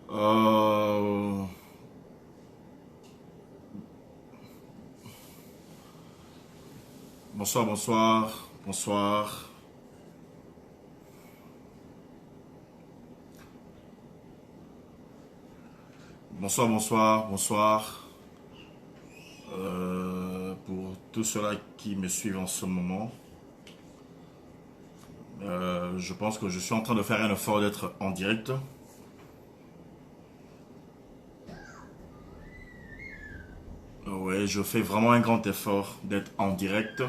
Euh, bonsoir, bonsoir, bonsoir. Bonsoir, bonsoir, bonsoir. Pour tous ceux-là qui me suivent en ce moment, je pense que je suis en train de faire un effort d'être en direct. Ouais, je fais vraiment un grand effort d'être en direct.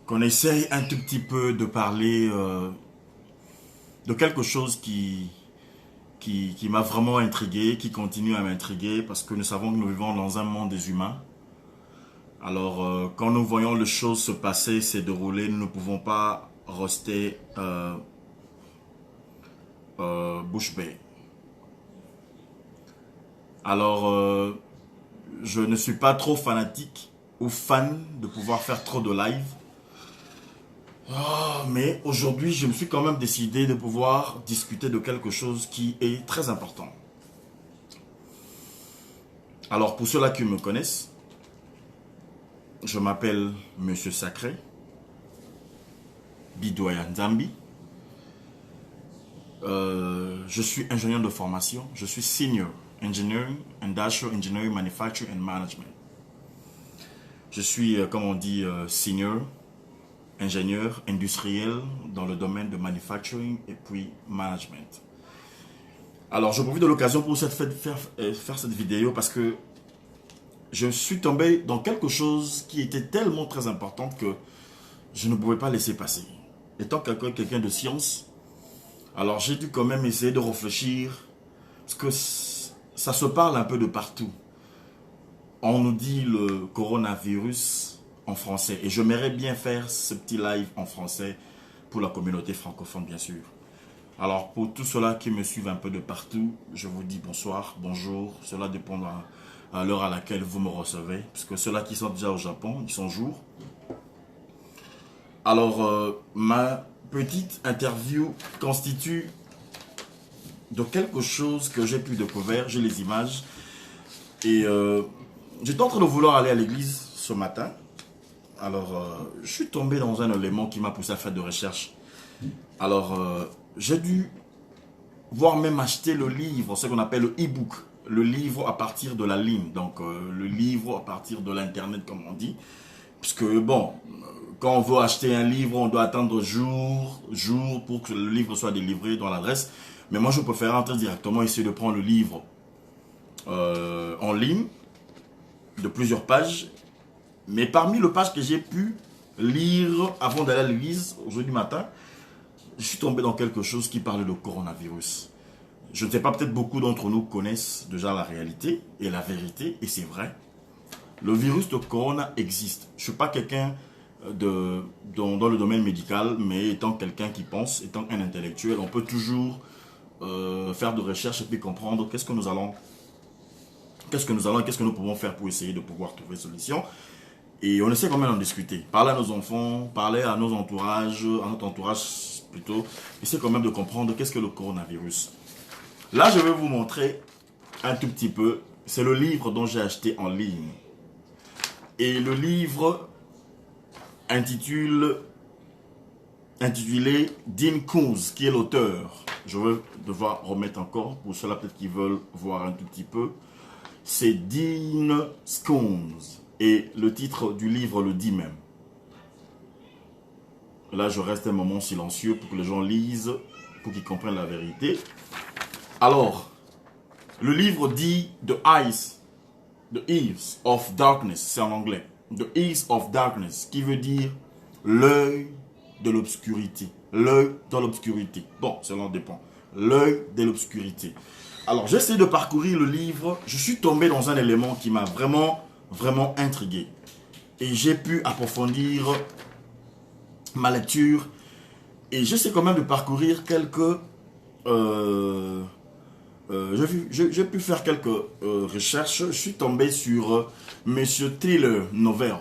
Qu'on essaye un tout petit peu de parler de quelque chose qui m'a vraiment intrigué, qui continue à m'intriguer, parce que nous savons que nous vivons dans un monde des humains. Alors, quand nous voyons les choses se passer, se dérouler, nous ne pouvons pas rester bouche bée. Alors, je ne suis pas trop fanatique ou fan de pouvoir faire trop de live. Mais aujourd'hui, je me suis quand même décidé de pouvoir discuter de quelque chose qui est très important. Alors, pour ceux-là qui me connaissent, je m'appelle Monsieur Sacré, Bidoya Nzambi. Je suis ingénieur de formation. Je suis Senior Engineering, Industrial Engineering, Manufacturing and Management. Je suis, comme on dit, Senior ingénieur industriel dans le domaine de Manufacturing et puis Management. Alors, je profite de l'occasion pour faire cette vidéo parce que je suis tombé dans quelque chose qui était tellement très important que je ne pouvais pas laisser passer. Étant quelqu'un de science, alors j'ai dû quand même essayer de réfléchir parce que ça se parle un peu de partout. On nous dit le coronavirus en français et j'aimerais bien faire ce petit live en français pour la communauté francophone bien sûr. Alors pour tous ceux-là qui me suivent un peu de partout, je vous dis bonsoir, bonjour, cela dépend à l'heure à laquelle vous me recevez, puisque ceux-là qui sont déjà au Japon, ils sont jour. Alors ma petite interview constitue de quelque chose que j'ai pu découvrir, j'ai les images et j'étais en train de vouloir aller à l'église ce matin. Alors je suis tombé dans un élément qui m'a poussé à faire de recherche. Alors j'ai dû voire même acheter le livre, ce qu'on appelle le e-book, le livre à partir de la ligne, donc le livre à partir de l'internet comme on dit, puisque bon, quand on veut acheter un livre, on doit attendre jour pour que le livre soit délivré dans l'adresse, mais moi je préfère entrer directement, essayer de prendre le livre en ligne, de plusieurs pages, mais parmi les pages que j'ai pu lire avant d'aller à l'église aujourd'hui matin, je suis tombé dans quelque chose qui parlait de coronavirus. Je ne sais pas, peut-être beaucoup d'entre nous connaissent déjà la réalité et la vérité, et c'est vrai. Le virus de corona existe. Je ne suis pas quelqu'un dans le domaine médical, mais étant quelqu'un qui pense, étant un intellectuel, on peut toujours faire de recherches et puis comprendre qu'est-ce que nous allons et qu'est-ce que nous pouvons faire pour essayer de pouvoir trouver solution. Et on essaie quand même d'en discuter. Parler à nos enfants, parler à nos entourages, à notre entourage plutôt. Essayer quand même de comprendre qu'est-ce que le coronavirus. Là, je vais vous montrer un tout petit peu. C'est le livre dont j'ai acheté en ligne. Et le livre intitulé Dean Koontz, qui est l'auteur. Je vais devoir remettre encore, pour ceux-là peut-être qui veulent voir un tout petit peu. C'est Dean Koontz. Et le titre du livre le dit même. Là, je reste un moment silencieux pour que les gens lisent, pour qu'ils comprennent la vérité. Alors, le livre dit The Eyes of Darkness, c'est en anglais. The Eyes of Darkness, qui veut dire l'œil de l'obscurité. L'œil dans l'obscurité. Bon, cela dépend. L'œil de l'obscurité. Alors, j'ai essayé de parcourir le livre. Je suis tombé dans un élément qui m'a vraiment intrigué. Et j'ai pu approfondir ma lecture. Et j'essaie quand même de parcourir quelques... j'ai pu faire quelques recherches. Je suis tombé sur Monsieur Thriller Novel.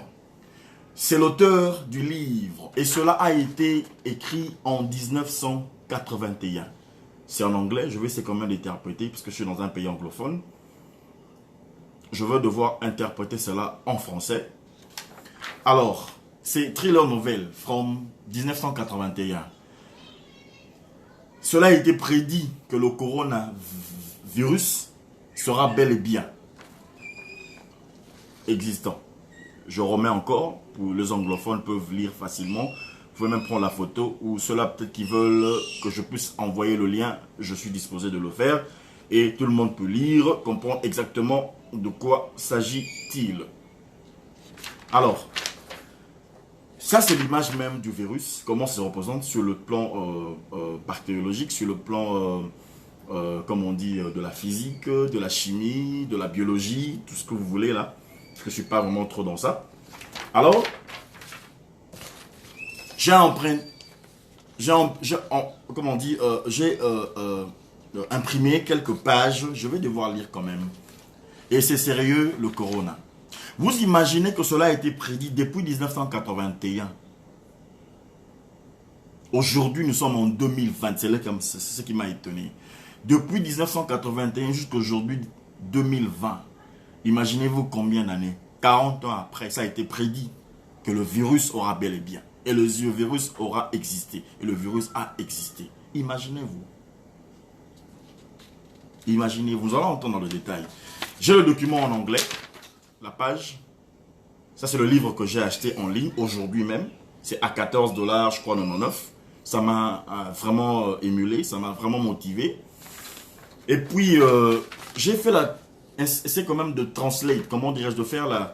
C'est l'auteur du livre. Et cela a été écrit en 1981. C'est en anglais, je vais essayer quand même d'interpréter, parce que je suis dans un pays anglophone. Je vais devoir interpréter cela en français. Alors, c'est Thriller Novel, from 1981. Cela a été prédit que le coronavirus sera bel et bien existant. Je remets encore, pour les anglophones peuvent lire facilement. Vous pouvez même prendre la photo, ou ceux-là peut-être qui veulent que je puisse envoyer le lien, je suis disposé de le faire. Et tout le monde peut lire, comprendre exactement de quoi s'agit-il. Alors, ça c'est l'image même du virus, comment ça se représente sur le plan bactériologique, sur le plan, comme on dit, de la physique, de la chimie, de la biologie, tout ce que vous voulez là. Parce que je ne suis pas vraiment trop dans ça. Alors, j'ai imprimé quelques pages, je vais devoir lire quand même. Et c'est sérieux, le corona. Vous imaginez que cela a été prédit depuis 1981. Aujourd'hui, nous sommes en 2020, c'est ce qui m'a étonné. Depuis 1981 jusqu'à aujourd'hui, 2020. Imaginez-vous combien d'années, 40 ans après, ça a été prédit que le virus aura bel et bien. Et le virus aura existé. Et le virus a existé. Imaginez-vous. Imaginez-vous. Nous allons entendre dans le détail. J'ai le document en anglais. La page. Ça, c'est le livre que j'ai acheté en ligne aujourd'hui même. C'est à 14 $, je crois, 99. Ça m'a vraiment émulé. Ça m'a vraiment motivé. Et puis, j'ai fait essayer quand même de translate. Comment dirais-je, de faire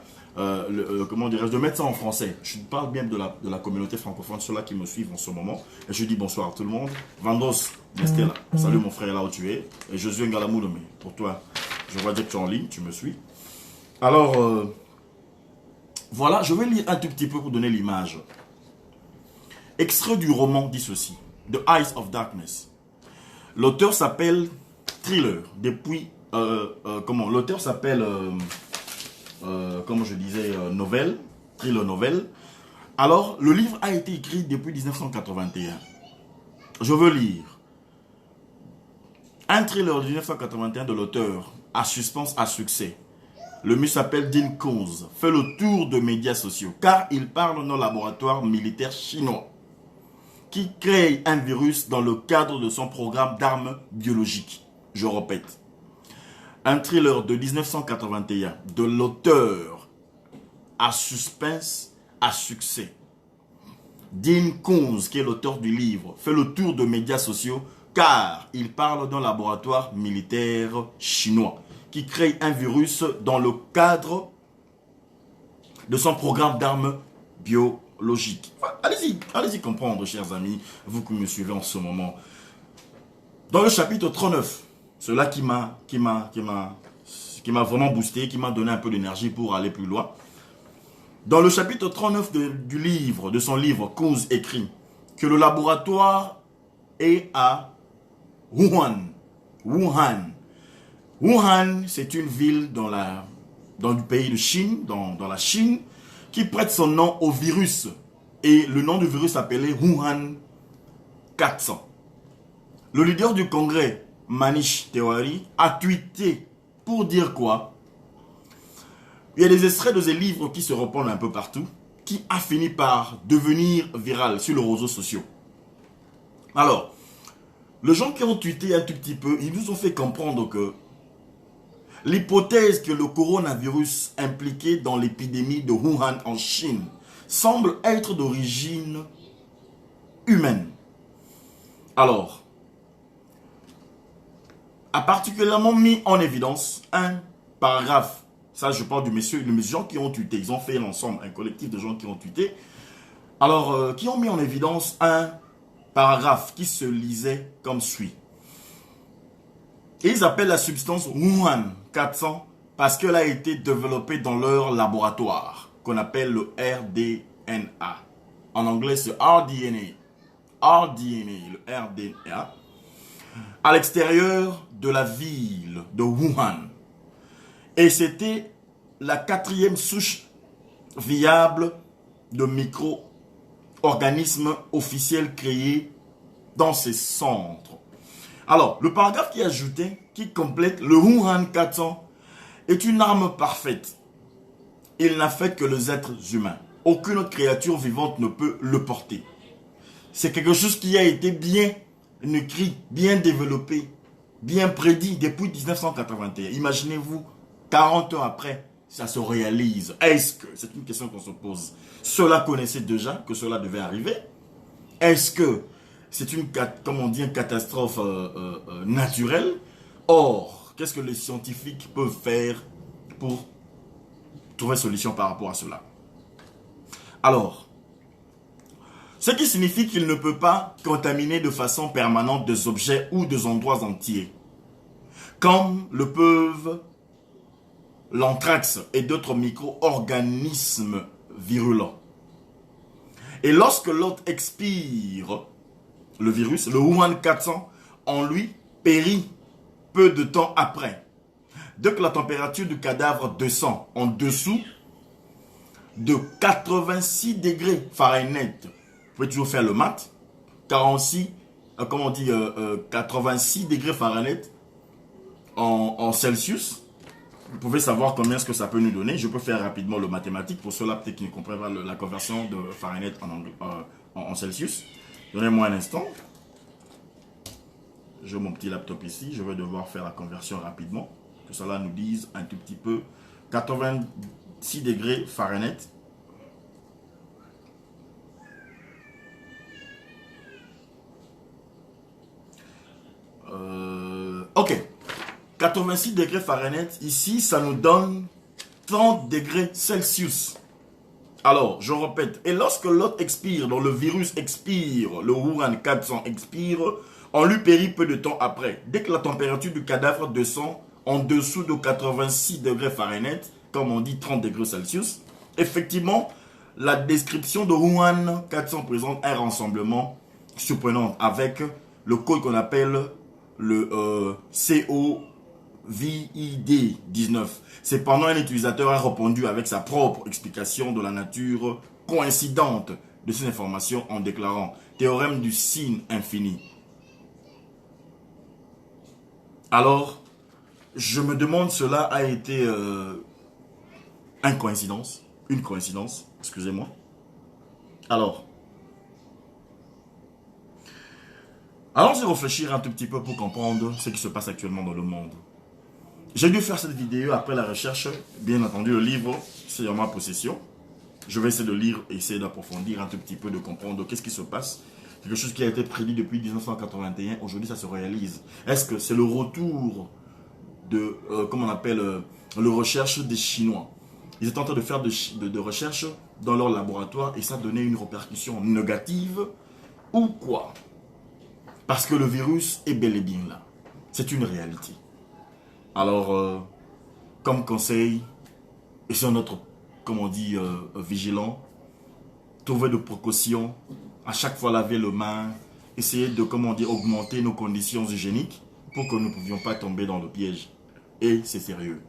comment dirais-je, de mettre ça en français. Je parle bien de la communauté francophone, ceux-là qui me suivent en ce moment. Et je dis bonsoir à tout le monde. Vandos, Estella, salut mon frère là où tu es. Et Josué Ngalamoudome, pour toi, je vois dire que tu es en ligne, tu me suis. Alors, voilà, je vais lire un tout petit peu pour donner l'image. Extrait du roman dit ceci, The Eyes of Darkness. L'auteur s'appelle Thriller, l'auteur s'appelle... comme je disais, Thriller Novel. Alors, le livre a été écrit depuis 1981. Je veux lire. Un thriller de 1981 de l'auteur, à suspense, à succès. Le monsieur s'appelle Dean Koontz, fait le tour de médias sociaux, car il parle d'un laboratoire militaire chinois qui crée un virus dans le cadre de son programme d'armes biologiques. Je répète. Un thriller de 1981 de l'auteur à suspense, à succès. Dean Koontz, qui est l'auteur du livre, fait le tour de médias sociaux car il parle d'un laboratoire militaire chinois qui crée un virus dans le cadre de son programme d'armes biologiques. Allez-y comprendre, chers amis, vous qui me suivez en ce moment. Dans le chapitre 39, cela qui m'a vraiment boosté, qui m'a donné un peu d'énergie pour aller plus loin. Dans le chapitre 39 de son livre, Koontz écrit que le laboratoire est à Wuhan. Wuhan, c'est une ville dans le pays de Chine, dans la Chine, qui prête son nom au virus. Et le nom du virus s'appelait Wuhan 400. Le leader du Congrès, Manish Tiwari, a tweeté pour dire quoi? Il y a des extraits de ces livres qui se répandent un peu partout, qui a fini par devenir viral sur les réseaux sociaux. Alors, les gens qui ont tweeté un tout petit peu, ils nous ont fait comprendre que l'hypothèse que le coronavirus impliqué dans l'épidémie de Wuhan en Chine semble être d'origine humaine. Alors, a particulièrement mis en évidence un paragraphe. Ça, je parle les gens qui ont tweeté. Ils ont fait ensemble un collectif de gens qui ont tweeté. Alors, qui ont mis en évidence un paragraphe qui se lisait comme suit. Et ils appellent la substance Wuhan 400 parce qu'elle a été développée dans leur laboratoire, qu'on appelle le RDNA. En anglais, c'est RDNA. RDNA, le RDNA. À l'extérieur de la ville de Wuhan. Et c'était la 4e souche viable de micro-organismes officiels créés dans ces centres. Alors, le paragraphe qui est ajouté, qui complète le Wuhan 400 est une arme parfaite. Il n'affecte que les êtres humains. Aucune autre créature vivante ne peut le porter. C'est quelque chose qui a été bien écrit, bien développé, bien prédit depuis 1981. Imaginez-vous, 40 ans après, ça se réalise. Est-ce que, c'est une question qu'on se pose, cela connaissait déjà que cela devait arriver? Est-ce que c'est une, comme on dit, une catastrophe naturelle? Or, qu'est-ce que les scientifiques peuvent faire pour trouver solution par rapport à cela? Alors, ce qui signifie qu'il ne peut pas contaminer de façon permanente des objets ou des endroits entiers, comme le peuvent l'anthrax et d'autres micro-organismes virulents. Et lorsque l'hôte expire le virus, le Wuhan 400 en lui périt peu de temps après. Dès que la température du cadavre descend en dessous de 86 degrés Fahrenheit, vous pouvez toujours faire le maths, 86 degrés Fahrenheit en Celsius, vous pouvez savoir combien est-ce que ça peut nous donner. Je peux faire rapidement le mathématique pour ceux-là peut-être qui ne comprennent pas la conversion de Fahrenheit en Celsius. Donnez-moi un instant. J'ai mon petit laptop ici. Je vais devoir faire la conversion rapidement. Que cela nous dise un tout petit peu. 86 degrés Fahrenheit. Ok. 86 degrés Fahrenheit, ici, ça nous donne 30 degrés Celsius. Alors, je répète, et lorsque l'hôte expire, donc le virus expire, le Wuhan 400 expire, on lui périt peu de temps après. Dès que la température du cadavre descend en dessous de 86 degrés Fahrenheit, comme on dit 30 degrés Celsius, effectivement, la description de Wuhan 400 présente un rassemblement surprenant avec le code qu'on appelle le COVID-19. Cependant, un utilisateur a répondu avec sa propre explication de la nature coïncidente de ces informations en déclarant théorème du signe infini. Alors, je me demande, cela a été une coïncidence, excusez-moi. Alors, allons-y réfléchir un tout petit peu pour comprendre ce qui se passe actuellement dans le monde. J'ai dû faire cette vidéo après la recherche. Bien entendu, le livre, c'est en ma possession. Je vais essayer de lire, essayer d'approfondir un tout petit peu, de comprendre qu'est-ce qui se passe. Quelque chose qui a été prédit depuis 1981, aujourd'hui ça se réalise. Est-ce que c'est le retour de, comment on appelle, le recherche des Chinois? Ils étaient en train de faire de recherches dans leur laboratoire et ça donnait une répercussion négative ou quoi? Parce que le virus est bel et bien là. C'est une réalité. Alors, comme conseil, et c'est notre, comme on dit, vigilant, trouver de précautions, à chaque fois laver les mains, essayer de, comme on dit, augmenter nos conditions hygiéniques pour que nous ne pouvions pas tomber dans le piège. Et c'est sérieux.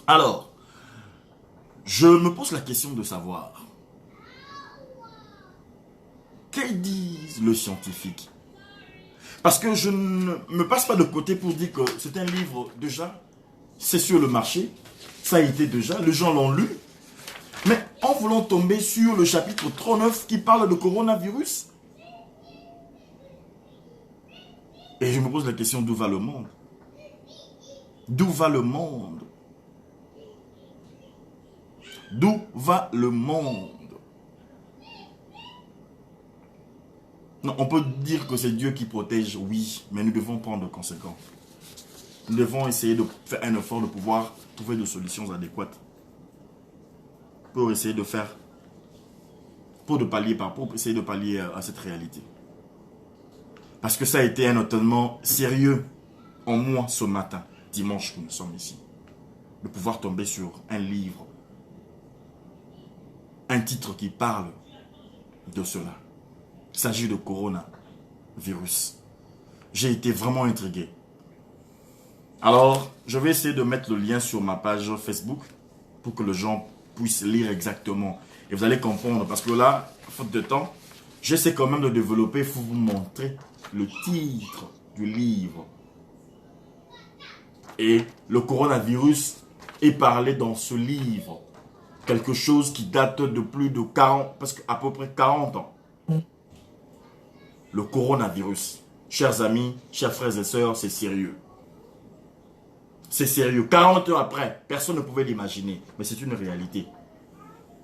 Alors, je me pose la question de savoir, que disent les scientifiques? Parce que je ne me passe pas de côté pour dire que c'est un livre déjà, c'est sur le marché, ça a été déjà, les gens l'ont lu. Mais en voulant tomber sur le chapitre 39 qui parle de coronavirus, et je me pose la question, d'où va le monde? D'où va le monde? D'où va le monde? Non, on peut dire que c'est Dieu qui protège, oui, mais nous devons prendre les conséquences. Nous devons essayer de faire un effort de pouvoir trouver des solutions adéquates pour essayer de faire, pour essayer de pallier à cette réalité. Parce que ça a été un étonnement sérieux en moi ce matin, dimanche que nous sommes ici, de pouvoir tomber sur un livre, un titre qui parle de cela. Il s'agit de coronavirus. J'ai été vraiment intrigué. Alors, je vais essayer de mettre le lien sur ma page Facebook pour que les gens puissent lire exactement. Et vous allez comprendre, parce que là, faute de temps, j'essaie quand même de développer, il faut vous montrer le titre du livre. Et le coronavirus est parlé dans ce livre. Quelque chose qui date de plus de 40, parce qu'à peu près 40 ans. Le coronavirus. Chers amis, chers frères et sœurs, c'est sérieux. C'est sérieux. 40 ans après, personne ne pouvait l'imaginer. Mais c'est une réalité.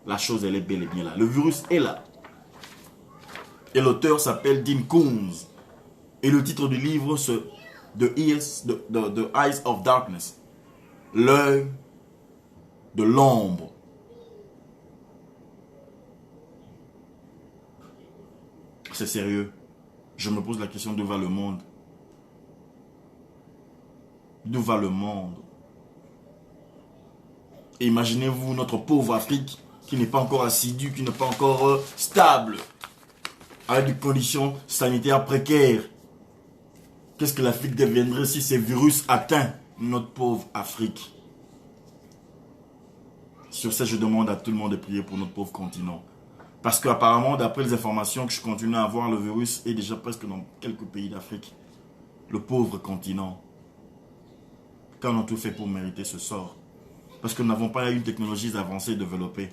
La chose, elle est bel et bien là. Le virus est là. Et l'auteur s'appelle Dean Koontz. Et le titre du livre, c'est The Eyes of Darkness. L'œil de l'ombre. C'est sérieux. Je me pose la question, d'où va le monde? D'où va le monde? Et imaginez-vous notre pauvre Afrique qui n'est pas encore assidue, qui n'est pas encore stable, avec des conditions sanitaires précaires. Qu'est-ce que l'Afrique deviendrait si ces virus atteignent notre pauvre Afrique? Sur ça, je demande à tout le monde de prier pour notre pauvre continent. Parce qu'apparemment, d'après les informations que je continue à avoir, le virus est déjà presque dans quelques pays d'Afrique. Le pauvre continent. Quand on a tout fait pour mériter ce sort? Parce que nous n'avons pas une technologie avancée développée.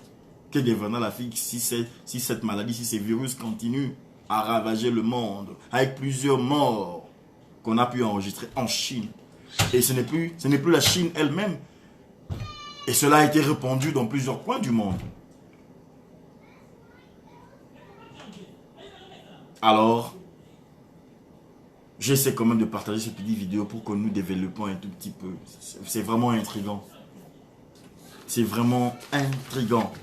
Que deviendra l'Afrique si cette maladie, si ces virus continuent à ravager le monde, avec plusieurs morts qu'on a pu enregistrer en Chine? Et ce n'est plus la Chine elle-même. Et cela a été répandu dans plusieurs coins du monde. Alors, j'essaie quand même de partager cette petite vidéo pour que nous développions un tout petit peu. C'est vraiment intriguant. C'est vraiment intriguant.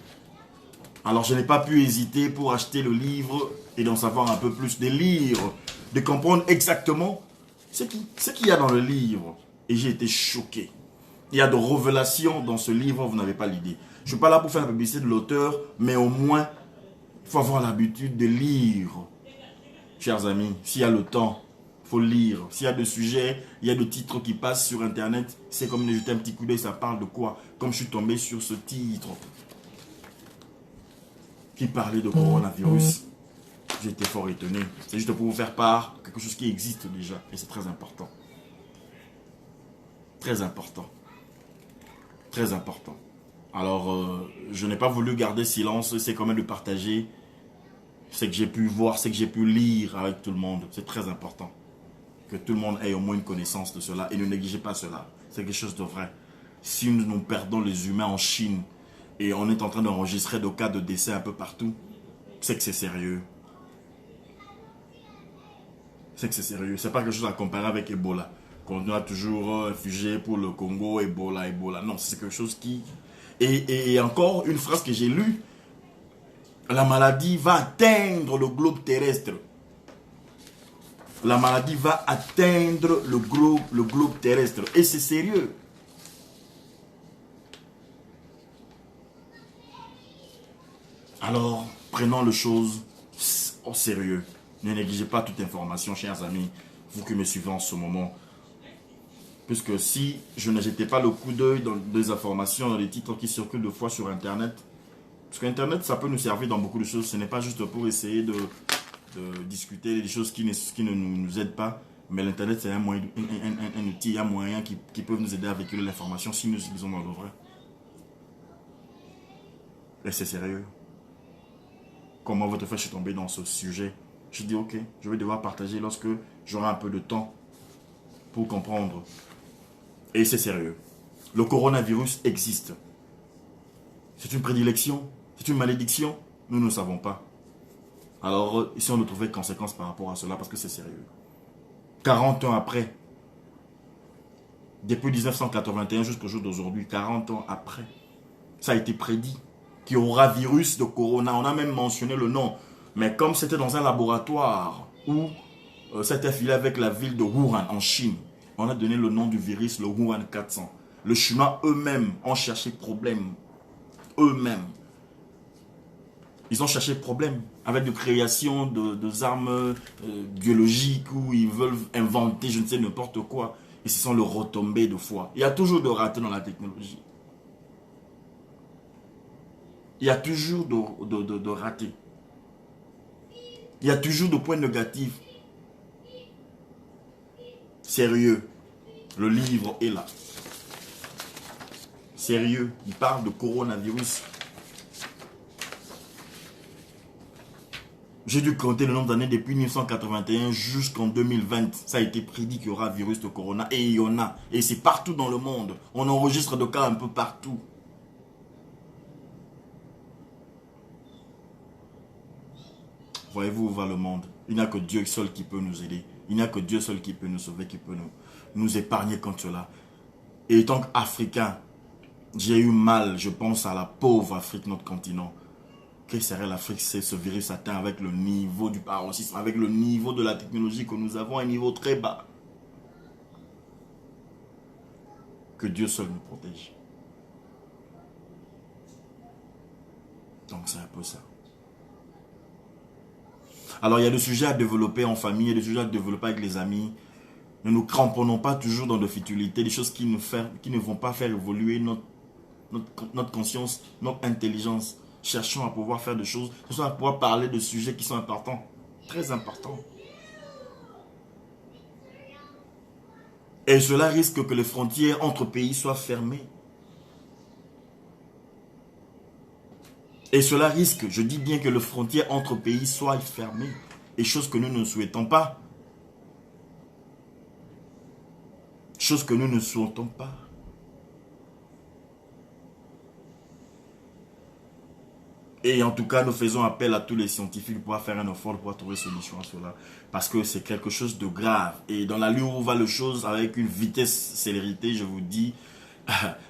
Alors, je n'ai pas pu hésiter pour acheter le livre et d'en savoir un peu plus, de lire, de comprendre exactement ce qu'il y a dans le livre. Et j'ai été choqué. Il y a de révélations dans ce livre, vous n'avez pas l'idée. Je ne suis pas là pour faire la publicité de l'auteur, mais au moins, il faut avoir l'habitude de lire. Chers amis, s'il y a le temps, il faut lire. S'il y a des sujets, il y a des titres qui passent sur Internet, c'est comme de jeter un petit coup d'œil, ça parle de quoi? Comme je suis tombé sur ce titre qui parlait de coronavirus, j'étais fort étonné. C'est juste pour vous faire part de quelque chose qui existe déjà, et c'est très important. Très important. Très important. Alors, je n'ai pas voulu garder silence, c'est quand même de partager ce que j'ai pu voir, ce que j'ai pu lire avec tout le monde. C'est très important. Que tout le monde ait au moins une connaissance de cela et ne négligez pas cela. C'est quelque chose de vrai. Si nous perdons les humains en Chine et on est en train d'enregistrer des cas de décès un peu partout, c'est que c'est sérieux. C'est que c'est sérieux. C'est pas quelque chose à comparer avec Ebola. Qu'on a toujours fugé pour le Congo, Ebola. Non, c'est quelque chose qui... Et encore une phrase que j'ai lue, la maladie va atteindre le globe terrestre. La maladie va atteindre le globe terrestre. Et c'est sérieux. Alors, prenons les choses au sérieux. Ne négligez pas toute information, chers amis, vous qui me suivez en ce moment. Puisque si je ne jetais pas le coup d'œil dans des informations, dans les titres qui circulent de fois sur Internet, parce qu'Internet, ça peut nous servir dans beaucoup de choses. Ce n'est pas juste pour essayer de discuter des choses qui ne nous aident pas. Mais l'Internet, c'est un outil, un moyen qui peut nous aider à véhiculer l'information si nous utilisons dans le vrai. Et c'est sérieux. Comment votre frère, je suis tombé dans ce sujet. Je dis, ok, je vais devoir partager lorsque j'aurai un peu de temps pour comprendre. Et c'est sérieux. Le coronavirus existe. C'est une prédilection? C'est une malédiction? Nous ne savons pas. Alors, ici, on ne trouvait conséquences par rapport à cela parce que c'est sérieux. 40 ans après, depuis 1981 jusqu'au jour d'aujourd'hui, 40 ans après, ça a été prédit qu'il y aura virus de corona. On a même mentionné le nom. Mais comme c'était dans un laboratoire où c'était filé avec la ville de Wuhan en Chine, on a donné le nom du virus, le Wuhan 400. Les Chinois eux-mêmes ont cherché problème. Eux-mêmes. Ils ont cherché problème avec de création de armes biologiques où ils veulent inventer je ne sais n'importe quoi. Et ce sont les retombées de foi. Il y a toujours de ratés dans la technologie. Il y a toujours de ratés. Il y a toujours de points négatifs. Sérieux. Le livre est là. Sérieux. Il parle de coronavirus. J'ai dû compter le nombre d'années depuis 1981 jusqu'en 2020. Ça a été prédit qu'il y aura virus de corona. Et il y en a. Et c'est partout dans le monde. On enregistre de cas un peu partout. Voyez-vous où va le monde? Il n'y a que Dieu seul qui peut nous aider. Il n'y a que Dieu seul qui peut nous sauver, qui peut nous épargner contre cela. Et tant qu'Africain, j'ai eu mal, je pense à la pauvre Afrique, notre continent. Quelle serait l'Afrique si ce virus atteint avec le niveau du paroxysme, avec le niveau de la technologie que nous avons, un niveau très bas? Que Dieu seul nous protège. Donc c'est un peu ça. Alors il y a des sujets à développer en famille, il y a des sujets à développer avec les amis. Ne nous cramponnons pas toujours dans de futilités, des choses qui ne vont pas faire évoluer notre conscience, notre intelligence. Cherchons à pouvoir faire des choses, cherchons à pouvoir parler de sujets qui sont importants, très importants. Et cela risque que les frontières entre pays soient fermées. Et cela risque, je dis bien que les frontières entre pays soient fermées. Et chose que nous ne souhaitons pas. Chose que nous ne souhaitons pas. Et en tout cas, nous faisons appel à tous les scientifiques pour faire un effort pour trouver solution à cela. Parce que c'est quelque chose de grave. Et dans la ligne où va le chose, avec une vitesse célérité, je vous dis,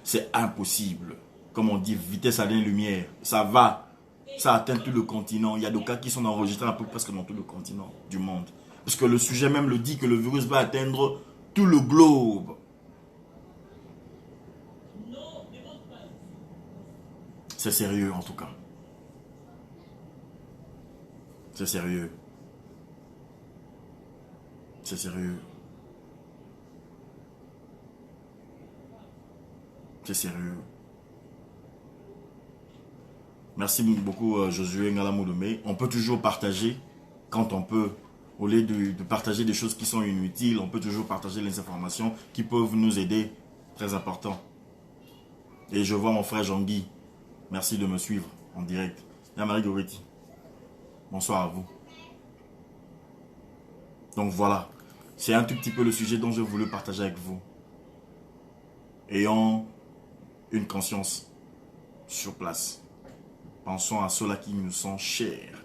c'est impossible. Comme on dit, vitesse à la lumière. Ça va. Ça atteint tout le continent. Il y a des cas qui sont enregistrés un peu presque dans tout le continent du monde. Parce que le sujet même le dit que le virus va atteindre tout le globe. C'est sérieux en tout cas. C'est sérieux. C'est sérieux. C'est sérieux. Merci beaucoup Josué Ngalamoudomé. On peut toujours partager quand on peut. Au lieu de partager des choses qui sont inutiles, on peut toujours partager les informations qui peuvent nous aider. Très important. Et je vois mon frère Jean-Guy. Merci de me suivre en direct. Et Marie Goretti. Bonsoir à vous. Donc voilà. C'est un tout petit peu le sujet dont je voulais partager avec vous. Ayons une conscience sur place. Pensons à ceux-là qui nous sont chers.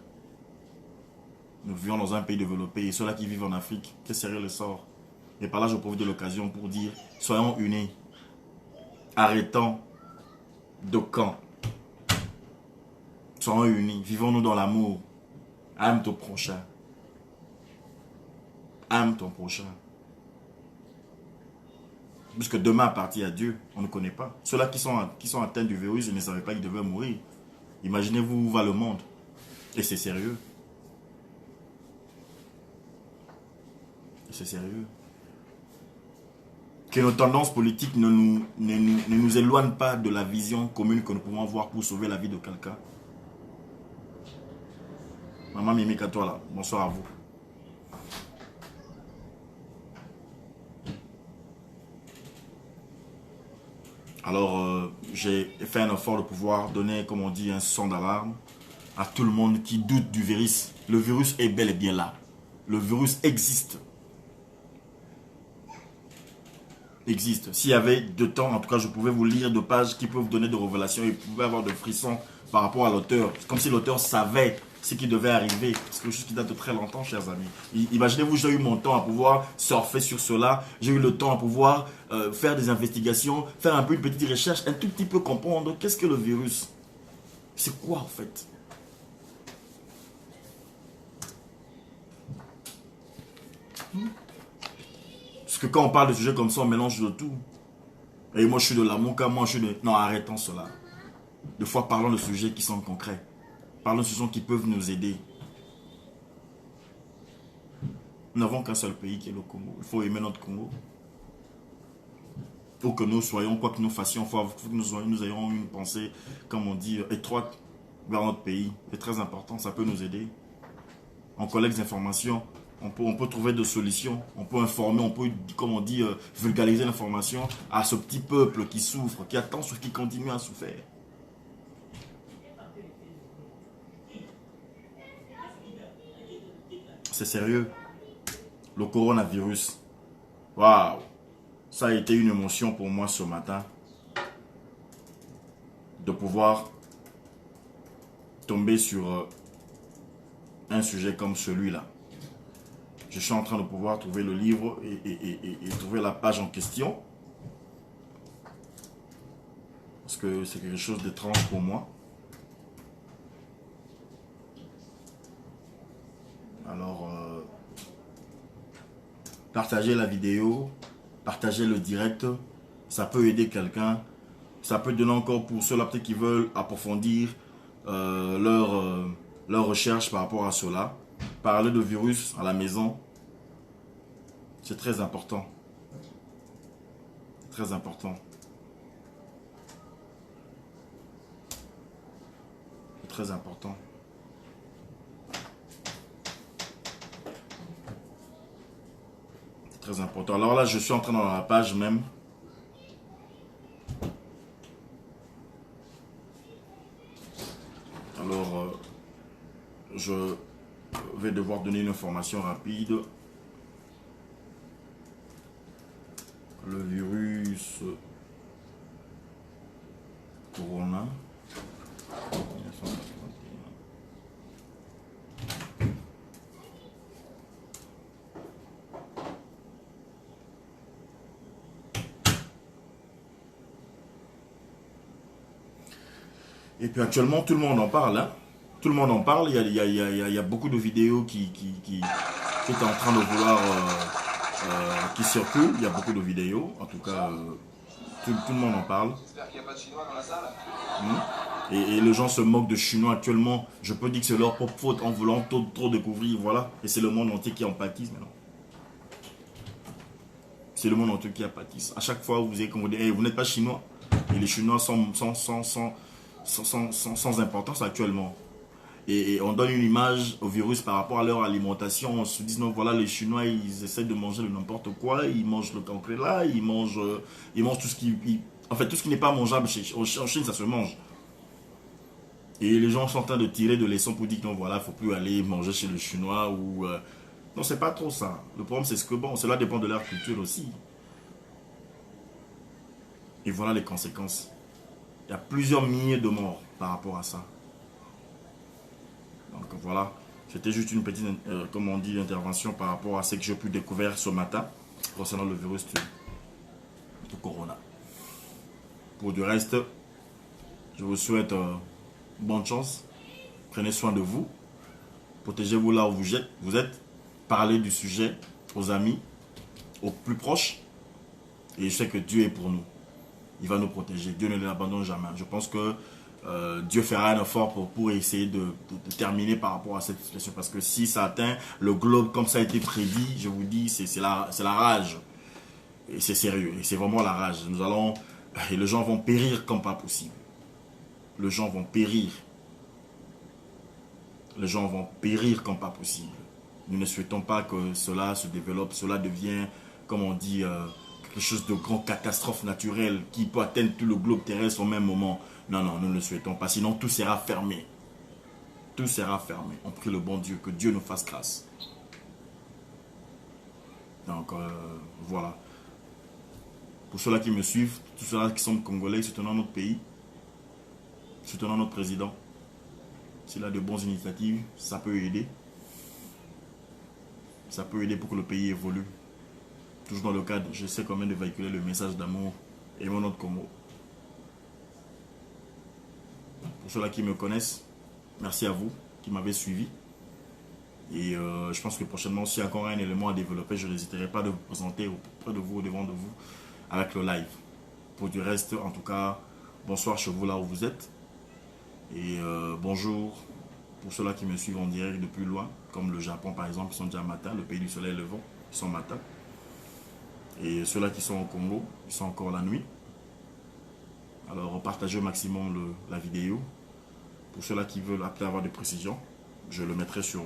Nous vivons dans un pays développé et ceux-là qui vivent en Afrique, quel serait le sort? Et par là, je profite de l'occasion pour dire, soyons unis. Arrêtons de camp. Soyons unis. Vivons-nous dans l'amour. Aime ton prochain. Aime ton prochain. Puisque demain appartient à Dieu, on ne connaît pas. Ceux-là qui sont atteints du virus, ils ne savaient pas qu'ils devaient mourir. Imaginez-vous où va le monde. Et c'est sérieux. C'est sérieux. Que nos tendances politiques ne nous éloignent pas de la vision commune que nous pouvons avoir pour sauver la vie de quelqu'un. Maman Mimi Katoala, bonsoir à vous. Alors, j'ai fait un effort de pouvoir donner, comme on dit, un son d'alarme à tout le monde qui doute du virus. Le virus est bel et bien là. Le virus existe. Existe. S'il y avait de temps, en tout cas, je pouvais vous lire de pages qui peuvent vous donner des révélations et vous pouvez avoir des frissons par rapport à l'auteur. Comme si l'auteur savait ce qui devait arriver. C'est quelque chose qui date de très longtemps, chers amis. Imaginez-vous, j'ai eu mon temps à pouvoir surfer sur cela. J'ai eu le temps à pouvoir faire des investigations, faire un peu une petite recherche, un tout petit peu comprendre qu'est-ce que le virus. C'est quoi en fait? Parce que quand on parle de sujets comme ça, on mélange de tout. Et moi je suis de l'amour, moi je suis de... Non, arrêtons cela. Des fois, parlons de sujets qui sont concrets. Parlons de sujets qui peuvent nous aider. Nous n'avons qu'un seul pays qui est le Congo. Il faut aimer notre Congo. Pour que nous soyons, quoi que nous fassions, il faut que nous ayons une pensée, comme on dit, étroite vers notre pays. C'est très important, ça peut nous aider. On collecte des informations, On peut trouver des solutions, on peut informer, on peut, comme on dit, vulgariser l'information à ce petit peuple qui souffre, qui attend, qui continue à souffrir. C'est sérieux. Le coronavirus. Waouh. Ça a été une émotion pour moi ce matin. De pouvoir tomber sur un sujet comme celui-là. Je suis en train de pouvoir trouver le livre et trouver la page en question. Parce que c'est quelque chose d'étrange pour moi. Alors, partagez la vidéo, partagez le direct. Ça peut aider quelqu'un. Ça peut donner encore pour ceux-là peut-être qui veulent approfondir leur recherche par rapport à cela. Parler de virus à la maison, c'est très important. Très important. C'est très important. C'est très important. Alors là, je suis en train dans la page même. Alors, je vais devoir donner une information rapide. Le virus Corona. Et puis actuellement, tout le monde en parle. Hein? Tout le monde en parle. Il y a beaucoup de vidéos qui est en train de vouloir... qui circulent. Il y a beaucoup de vidéos. En tout cas, tout le monde en parle. J'espère qu'il n'y a pas de Chinois dans la salle. Et les gens se moquent de Chinois actuellement. Je peux dire que c'est leur propre faute en voulant trop découvrir. Voilà. Et c'est le monde entier qui en pâtisse maintenant. C'est le monde entier qui en pâtisse. À chaque fois, vous avez comme vous dites, hey, vous n'êtes pas Chinois. Et les Chinois sont sans importance actuellement. Et on donne une image au virus par rapport à leur alimentation. On se dit, non, voilà, les Chinois, ils essaient de manger de n'importe quoi. Ils mangent le cancre là, ils mangent tout ce qui... En fait, tout ce qui n'est pas mangeable en Chine, ça se mange. Et les gens sont en train de tirer de leçons pour dire que non, voilà, il ne faut plus aller manger chez le Chinois ou... Non, c'est pas trop ça. Le problème, c'est que, bon, cela dépend de leur culture aussi. Et voilà les conséquences. Il y a plusieurs milliers de morts par rapport à ça. Donc voilà, c'était juste une petite, comme on dit, intervention par rapport à ce que j'ai pu découvrir ce matin concernant le virus de Corona. Pour du reste, je vous souhaite bonne chance. Prenez soin de vous. Protégez-vous là où vous êtes. Parlez du sujet aux amis, aux plus proches. Et je sais que Dieu est pour nous. Il va nous protéger. Dieu ne l'abandonne jamais. Je pense que Dieu fera un effort pour essayer de terminer par rapport à cette situation. Parce que si ça atteint le globe comme ça a été prédit, je vous dis, c'est la rage. Et c'est sérieux. Et c'est vraiment la rage. Et les gens vont périr comme pas possible. Les gens vont périr. Les gens vont périr comme pas possible. Nous ne souhaitons pas que cela se développe. Cela devient, comme on dit, quelque chose de grande catastrophe naturelle qui peut atteindre tout le globe terrestre au même moment. Non, non, nous ne le souhaitons pas. Sinon, tout sera fermé. Tout sera fermé. On prie le bon Dieu, que Dieu nous fasse grâce. Donc, voilà. Pour ceux-là qui me suivent, tous ceux-là qui sont congolais, soutenant notre pays, soutenant notre président. S'il a de bonnes initiatives, ça peut aider. Ça peut aider pour que le pays évolue. Toujours dans le cadre, je sais combien de véhiculer le message d'amour et mon autre Congo. Pour ceux-là qui me connaissent, merci à vous qui m'avez suivi. Et je pense que prochainement, s'il y a encore un élément à développer, je n'hésiterai pas de vous présenter auprès de vous, au devant de vous, avec le live. Pour du reste, en tout cas, bonsoir chez vous là où vous êtes. Et bonjour pour ceux-là qui me suivent en direct depuis loin, comme le Japon par exemple, qui sont déjà matin, le pays du soleil levant, qui sont matin. Et ceux-là qui sont au Congo, ils sont encore la nuit. Alors partagez au maximum la vidéo. Pour ceux-là qui veulent après avoir des précisions, je le mettrai sur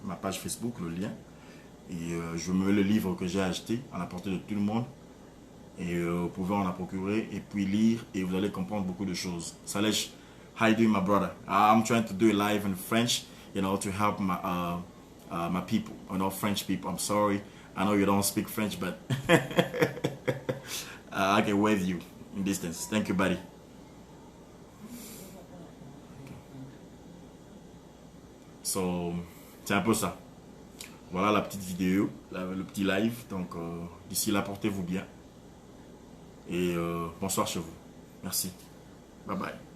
ma page Facebook, le lien. Et je mets le livre que j'ai acheté à la portée de tout le monde. Et vous pouvez en procurer et puis lire et vous allez comprendre beaucoup de choses. Salesh, how you doing, my brother? I'm trying to do it live in French, you know, to help my people, you know, French people. I'm sorry, I know you don't speak French, but I can wave you in distance. Thank you, buddy. So, c'est un peu ça. Voilà la petite vidéo, le petit live. Donc, d'ici là, portez-vous bien. Et bonsoir chez vous. Merci. Bye bye.